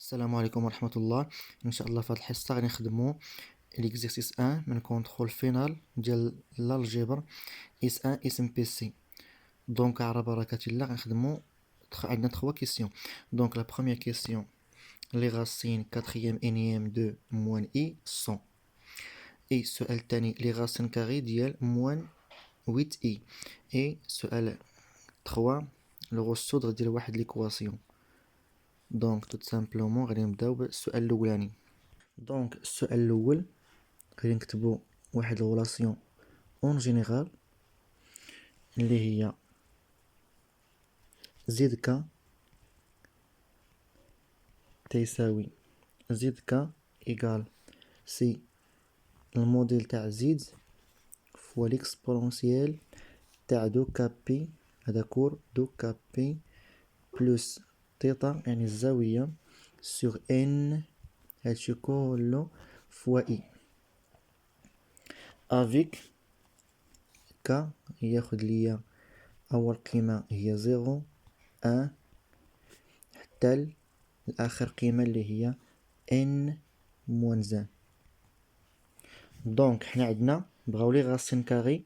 السلام عليكم ورحمة الله. ان شاء الله في هذه الحصة غادي نخدمو ليكزيرسيس 1 من كونترول فينال ديال الالجبر اس 1 اسم بي سي. دونك على بركة الله غنخدمو عندنا 3 كيسيون. دونك لا بروميير كيسيون لي راسين كاتريام انيام دو موان اي 100 اي السؤال الثاني لي راسين كاري ديال موان 8 اي اي السؤال 3 لو غوصودغ ديال واحد ليكواسيون. دونك توت سامبلومون غادي نبداو بالسؤال الاولاني. دونك السؤال الاول غادي نكتبو واحد الغولاسيون اون جينيرال اللي هي زد ك تيساوي زد ك ايكال سي الموديل تاع زد فوا ليكسبونونسيال تاع دو كا بي، هذا كور دو كا بي بلس تيتا يعني الزاوية سور ان هادشي كله فوا اي افيك ك ياخد ليا اول قيمة هي 0 1 حتى لآخر قيمة اللي هي ان موان زان. دونك حنا عندنا بغاو لي غاسين كاري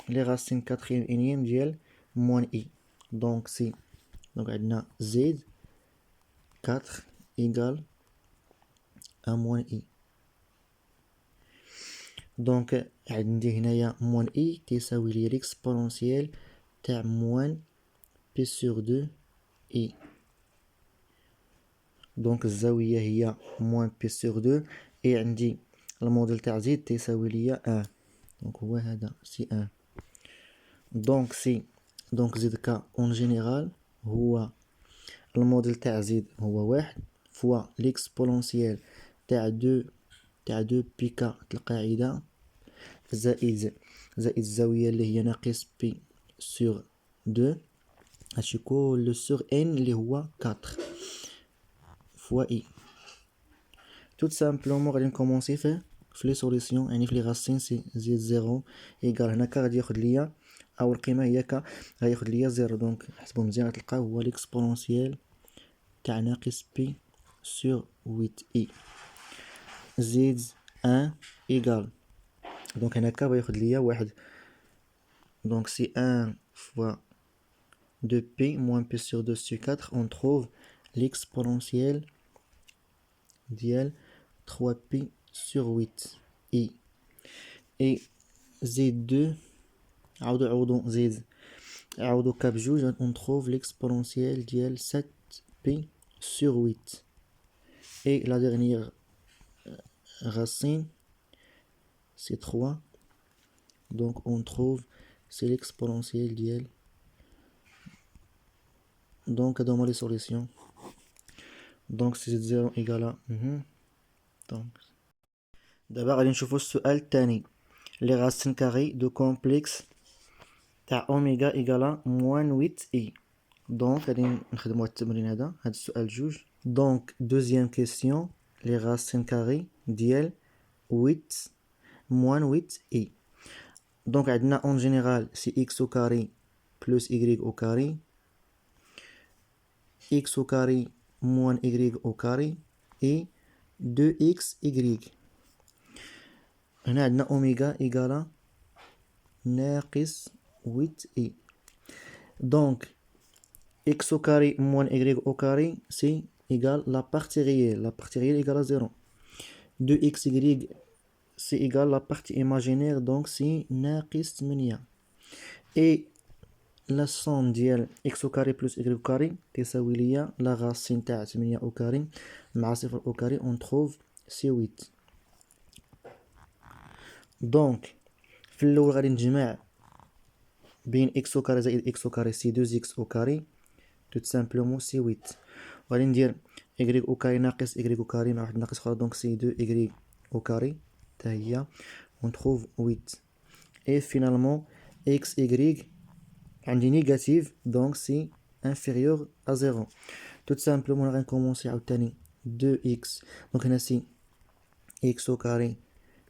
لي غاسين كاتريام انيام ديال موان اي. دونك سي دونك عندنا زد 4 ايكال ا موان اي. دونك عندي هنايا موان اي تيساوي لي ليكسبونونسيال تاع موان بي سور 2 اي. دونك الزاوية هي موان بي سور 2 اي عندي الموديل تاع زد تيساوي ليا 1. دونك هو هذا سي 1. دونك سي دونك زد كا اون جينيرال هو الموديل تاع زد هو 1 فوا ليكسبونونسيال تاع 2 بيكا القاعدة زائد الزاوية اللي هي ناقص بي سور 2 هادشي كل سور ان اللي هو 4 فوا اي. توت سامبلومون غادي نكومونسي في لي سوليسيون يعني في لي غاسين سي زيد 0 ايكال هنا كا غادي ياخد ليا اول قيمة هي كا غادي ياخد ليا 0. دونك نحسبو مزيان غتلقاو هو ليكسبونونسيال تاع ناقص بي سور 8 اي زيد 1 ايكال دونك هنا كا غياخد ليا 1. دونك سي 1 fois 2p moins p sur 2 sur 4, on trouve l'exponentielle ديال 3p sur 8 i. et z2 عوضو زيد عوضو كا بجوج on trouve l'exponentielle ديال 7p sur 8. et la dernière racine c'est 3, donc on trouve c'est l'exponentielle ديال. donc هادو هما لي سوليسيون. دونك سي زد 0 ايكال دونك دابا غادي نشوفو السؤال الثاني لي غاسين كاري دو كومبلكس تاع اوميغا ايكالا موان 8 اي. دونك غادي نخدمو هاد التمرين هذا هاد السؤال جوج. دونك دوزيام كيسيون لي غاسين كاري ديال 8 موان 8 اي. دونك عندنا اون جينيرال سي اكس او كاري بلس y او كاري x au carré moins y au carré et 2xy. هنا عندنا اوميغا ايكالا ناقص 8i. دونك x au carré moins y au carré c'est égal la partie réelle. La partie réelle égale à 0. 2xy c'est égal la partie imaginaire donc c'est ناقص 8. et la somme ديال x au carré plus y au carré تساوي ليا لا غاسين تاع 8 au carré مع 0 au carré on trouve c 8. دونك في الاول غادي نجمع بين x au carré زائد x au carré c 2x au carré tout simplement c 8. وغادي ندير y au carré ناقص y au carré مع واحد ناقص اخرى دونك c 2y au carré حتى هي on trouve 8. et finalement x y عندي نيجاتيف دونك سي انفيريور ا 0. tout simplement غنكومونسي عاوتاني 2x دونك هنا سي x au carré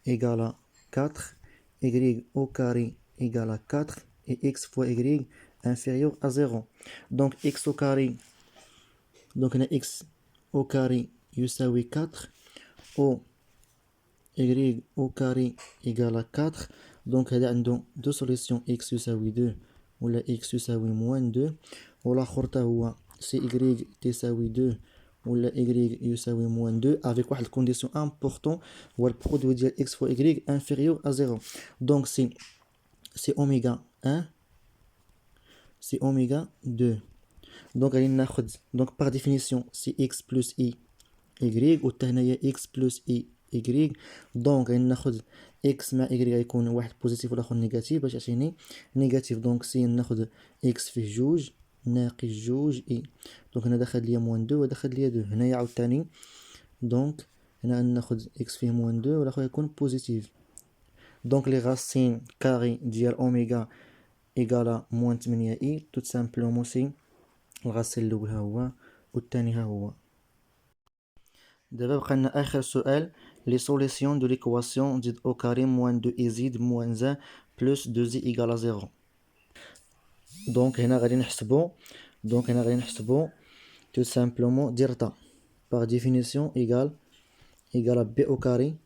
égale 4 y au carré égale 4 et x fois y inférieur à 0. donc x au carré donc هنا x au carré يساوي 4 au y au carré égale à 4. Donc هذا عنده deux solutions x يساوي 2 ولا x يساوي moins 2 والآخر تا هو سي y تساوي 2 ولا y يساوي moins 2 avec واحد الكونديسيون important هو البرودوي ديال x fois y inférieur à 0. Donc c'est oméga 1 c'est oméga 2. Donc غادي ناخد donc par définition c'est x plus i y وتا هنايا x plus i y. دونك غادي ناخد x مع y غيكون واحد بوزيتيف والاخر نيجاتيف باش يعطيني نيجاتيف. دونك سي ناخد x فيه جوج ناقص جوج i. دونك هنا دخل ليا موان 2 ودخل ليا 2 هنايا عاوتاني. دونك هنا ناخد x فيه موان 2 والاخر يكون بوزيتيف. دونك لي غاسين كاري ديال اوميغا ايكالا موان 8 i توت سامبلومون سي الغاسين الاول ها هو والثاني ها هو. دابا بقى لنا اخر سؤال لي سوليسيون دو ليكواسيون زد او كاري موان 2 اي زد موان 1 بلس 2 زي ايكالا 0. دونك هنا غادي نحسبو tout simplement delta par définition égale à b au carré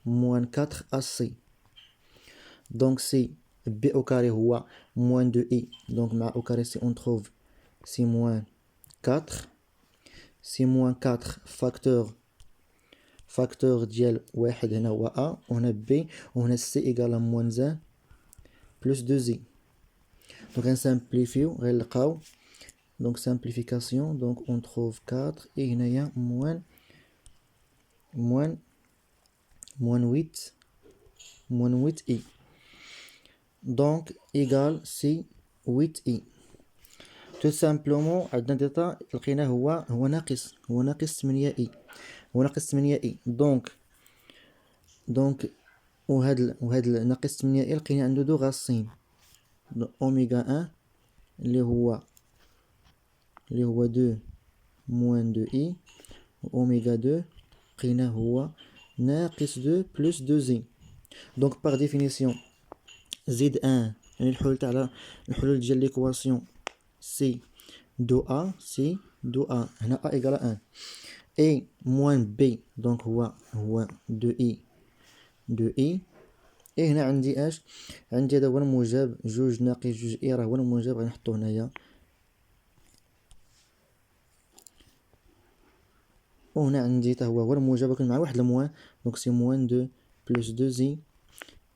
moins 4 à c. Donc si b au carré هو moins 2i donc مع au carré si on trouve c'est moins 4 c'est moins 4 facteur ديال واحد هنا هو a وهنا b وهنا c égale à moins 1 plus 2i. donc نسامبليفيو غنلقاو donc simplification donc on trouve 4 et هنا هي moins 8i donc égal c'est 8i. tout simplement عندنا داتا لقيناه هو ناقص 8i donc وهاد ناقص 8i لقينا عنده دو غاسين اوميغا 1 اللي هو 2 moins 2i اوميغا 2 لقيناه هو ناقص 2 plus 2i. donc par définition زد 1 يعني الحلول ديال ليكواسيون سي دو a هنا a égale à 1 et moins b donc هو 2i et هنا عندي اش عندي هذا هو الموجب جوج ناقص جوج اي راه هو الموجب غنحطو هنايا وهنا عندي حتى هو الموجب ولكن مع واحد الموان دونك سي موان 2 بلس 2 زي.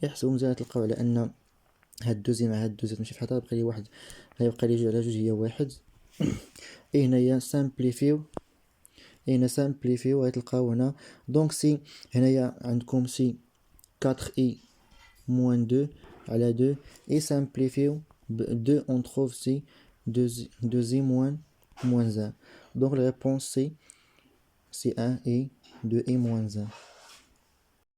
احسبوا مزيان تلقاو على ان هاد 2 زي مع هاد 2 زي تمشي فحالها بقى لي واحد غيبقى لي جوج على جوج هي واحد. اي هنايا سامبليفيو غتلقاو هنا دونك سي هنايا عندكم سي 4 اي موان 2 على 2 اي سامبليفيو ب 2 on trouve سي 2 زي موان 1. donc la réponse c'est 1 et 2 et moins 1.